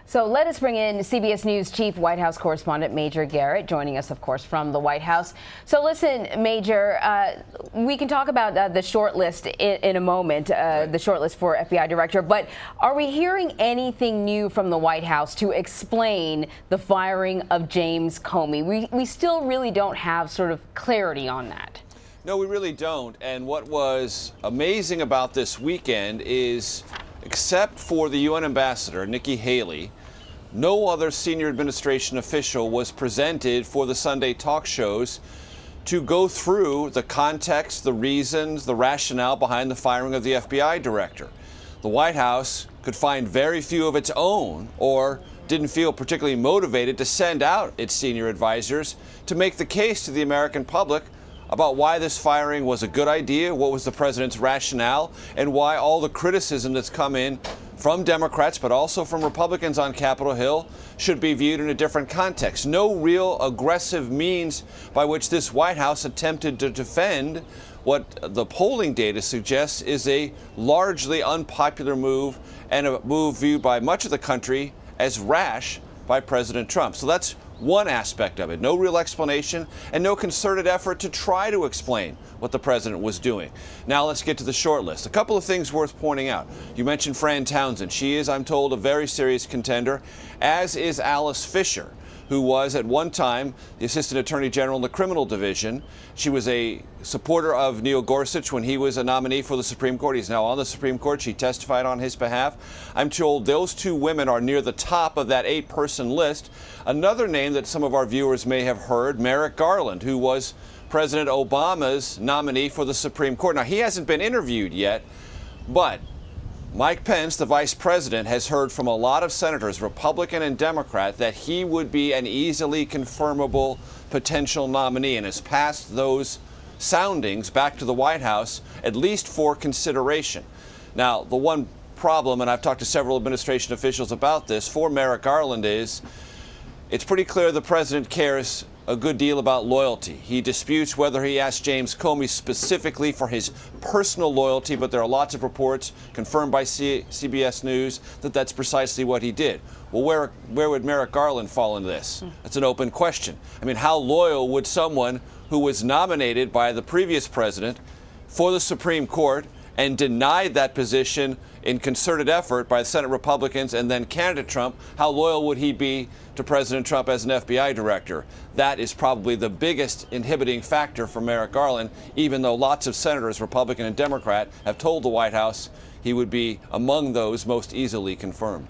So let us bring in CBS News Chief White House Correspondent Major Garrett, joining us, of course, from the White House. So listen, Major, we can talk about the short list in a moment, the short list for FBI Director. But are we hearing anything new from the White House to explain the firing of James Comey? We still really don't have sort of clarity on that. No, we really don't. And what was amazing about this weekend is, except for the UN ambassador, Nikki Haley, no other senior administration official was presented for the Sunday talk shows to go through the context, the reasons, the rationale behind the firing of the FBI director. The White House could find very few of its own, or didn't feel particularly motivated to send out its senior advisors to make the case to the American public about why this firing was a good idea, what was the president's rationale, and why all the criticism that's come in from Democrats, but also from Republicans on Capitol Hill, should be viewed in a different context. No real aggressive means by which this White House attempted to defend what the polling data suggests is a largely unpopular move, and a move viewed by much of the country as rash by President Trump. So that's one aspect of it. No real explanation and no concerted effort to try to explain what the president was doing. Now let's get to the short list. A couple of things worth pointing out. You mentioned Fran Townsend. She is, I'm told, a very serious contender, as is Alice Fisher, who was at one time the Assistant Attorney General in the Criminal Division. She was a supporter of Neil Gorsuch when he was a nominee for the Supreme Court. He's now on the Supreme Court. She testified on his behalf. I'm told those two women are near the top of that 8-person list. Another name that some of our viewers may have heard, Merrick Garland, who was President Obama's nominee for the Supreme Court. Now, he hasn't been interviewed yet, but Mike Pence, the vice president, has heard from a lot of senators, Republican and Democrat, that he would be an easily confirmable potential nominee, and has passed those soundings back to the White House, at least for consideration. Now, the one problem, and I've talked to several administration officials about this, for Merrick Garland is it's pretty clear the president cares a good deal about loyalty. He disputes whether he asked James Comey specifically for his personal loyalty, but there are lots of reports confirmed by CBS News that that's precisely what he did. Well, where would Merrick Garland fall into this? That's an open question. I mean, how loyal would someone who was nominated by the previous president for the Supreme Court and denied that position in concerted effort by Senate Republicans and then candidate Trump, how loyal would he be to President Trump as an FBI director? That is probably the biggest inhibiting factor for Merrick Garland, even though lots of senators, Republican and Democrat, have told the White House he would be among those most easily confirmed.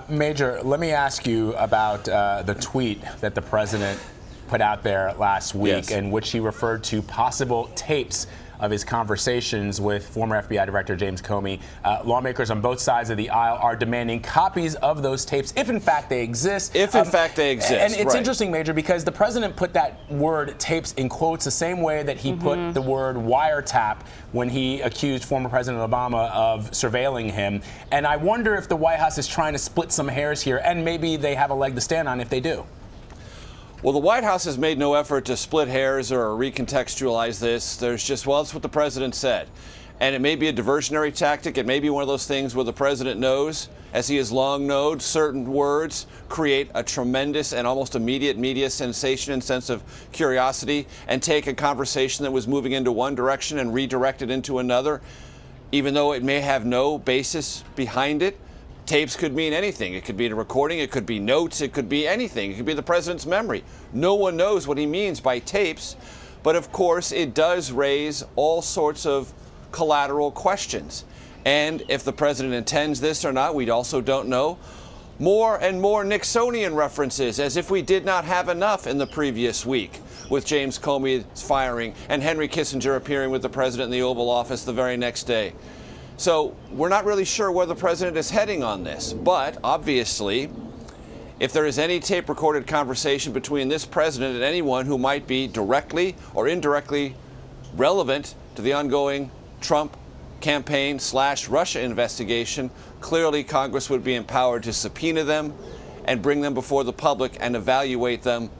Major, let me ask you about the tweet that the president put out there last week, Yes. in which he referred to possible tapes of his conversations with former FBI Director James Comey. Lawmakers on both sides of the aisle are demanding copies of those tapes, if in fact they exist. If in fact they exist, And it's right. interesting, Major, because the president put that word tapes in quotes the same way that he put the word wiretap when he accused former President Obama of surveilling him. And I wonder if the White House is trying to split some hairs here, and maybe they have a leg to stand on if they do. Well, the White House has made no effort to split hairs or recontextualize this. There's just, well, it's what the president said. And it may be a diversionary tactic. It may be one of those things where the president knows, as he has long known, certain words create a tremendous and almost immediate media sensation and sense of curiosity, and take a conversation that was moving into one direction and redirect it into another, even though it may have no basis behind it. Tapes could mean anything. It could be a recording, it could be notes, it could be anything. It could be the president's memory. No one knows what he means by tapes, but of course it does raise all sorts of collateral questions. And if the president intends this or not, we also don't know. More and more Nixonian references, as if we did not have enough in the previous week, with James Comey's firing and Henry Kissinger appearing with the president in the Oval Office the very next day. So we're not really sure where the president is heading on this, but obviously, if there is any tape-recorded conversation between this president and anyone who might be directly or indirectly relevant to the ongoing Trump campaign/Russia investigation, clearly Congress would be empowered to subpoena them and bring them before the public and evaluate them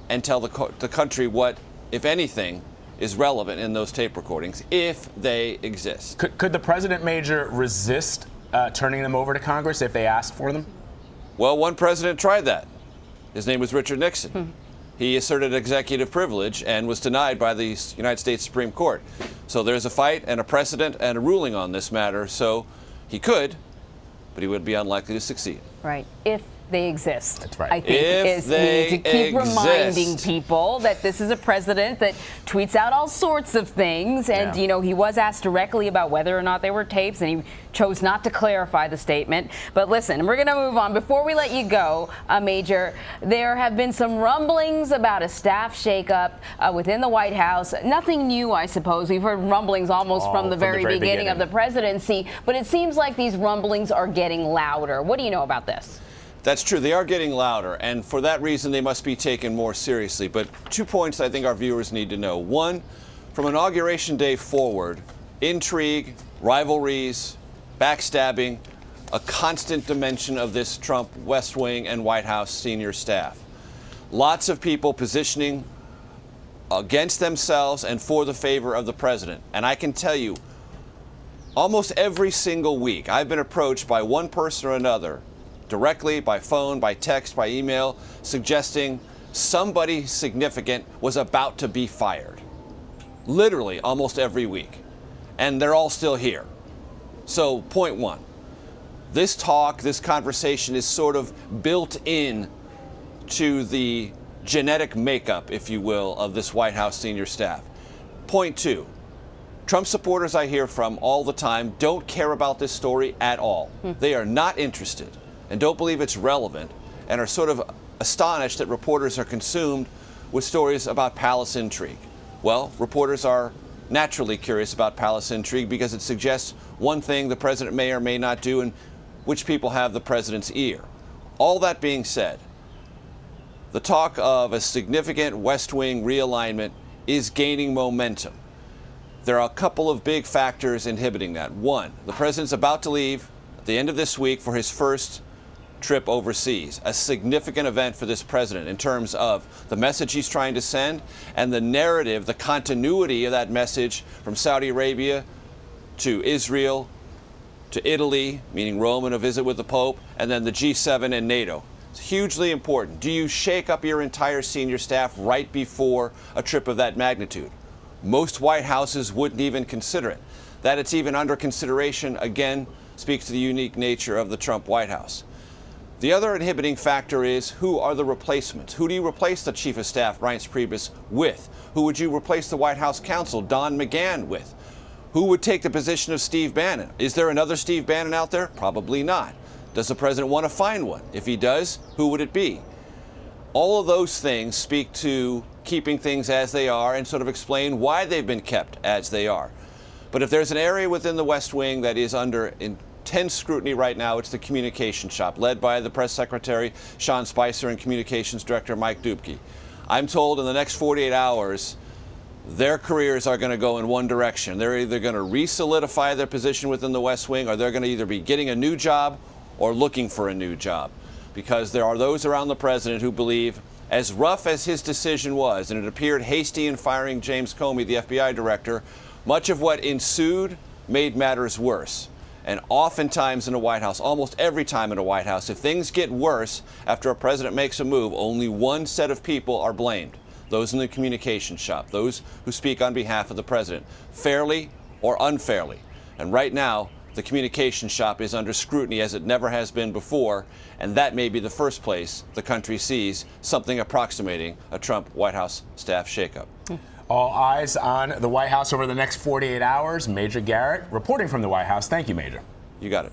and tell the country what, if anything, is relevant in those tape recordings, if they exist. Could the president, Major, resist turning them over to Congress if they asked for them? Well, one president tried that. His name was Richard Nixon. He asserted executive privilege and was denied by the United States Supreme Court. So there's a fight and a precedent and a ruling on this matter. So he could, but he would be unlikely to succeed. Right. If they exist. That's right. I think If we need to keep exist. reminding people that this is a president that tweets out all sorts of things. And, Yeah. you know, he was asked directly about whether or not they were tapes, and he chose not to clarify the statement. But listen, we're going to move on. Before we let you go, Major, there have been some rumblings about a staff shakeup within the White House. Nothing new, I suppose. We've heard rumblings almost from the very beginning of the presidency. But it seems like these rumblings are getting louder. What do you know about this? That's true. They are getting louder, and for that reason, they must be taken more seriously. But 2 points I think our viewers need to know. One, from Inauguration Day forward, intrigue, rivalries, backstabbing, a constant dimension of this Trump West Wing and White House senior staff. Lots of people positioning against themselves and for the favor of the president. And I can tell you, almost every single week, I've been approached by one person or another, directly, by phone, by text, by email, suggesting somebody significant was about to be fired. Literally almost every week. And they're all still here. So, point one, this talk, this conversation is sort of built in to the genetic makeup, if you will, of this White House senior staff. Point two, Trump supporters I hear from all the time don't care about this story at all. They are not interested and don't believe it's relevant, and are sort of astonished that reporters are consumed with stories about palace intrigue. Well, reporters are naturally curious about palace intrigue because it suggests one thing the president may or may not do and which people have the president's ear. All that being said, the talk of a significant West Wing realignment is gaining momentum. There are a couple of big factors inhibiting that. One, the president's about to leave at the end of this week for his first trip overseas, a significant event for this president in terms of the message he's trying to send and the narrative, the continuity of that message from Saudi Arabia to Israel to Italy, meaning Rome and a visit with the Pope, and then the G7 and NATO. It's hugely important. Do you shake up your entire senior staff right before a trip of that magnitude? Most White Houses wouldn't even consider it. That it's even under consideration, again, speaks to the unique nature of the Trump White House. The other inhibiting factor is, who are the replacements? Who do you replace the Chief of Staff, Reince Priebus, with? Who would you replace the White House counsel, Don McGahn, with? Who would take the position of Steve Bannon? Is there another Steve Bannon out there? Probably not. Does the president want to find one? If he does, who would it be? All of those things speak to keeping things as they are and sort of explain why they've been kept as they are. But if there's an area within the West Wing that is under intense scrutiny right now, it's the communication shop, led by the press secretary, Sean Spicer, and communications director, Mike Dubke. I'm told in the next 48 hours, their careers are going to go in one direction. They're either going to re-solidify their position within the West Wing, or they're going to either be getting a new job or looking for a new job. Because there are those around the president who believe, as rough as his decision was, and it appeared hasty in firing James Comey, the FBI director, much of what ensued made matters worse. And oftentimes in a White House, almost every time in a White House, if things get worse after a president makes a move, only one set of people are blamed. Those in the communication shop, those who speak on behalf of the president, fairly or unfairly. And right now, the communication shop is under scrutiny as it never has been before, and that may be the first place the country sees something approximating a Trump White House staff shakeup. All eyes on the White House over the next 48 hours. Major Garrett reporting from the White House. Thank you, Major. You got it.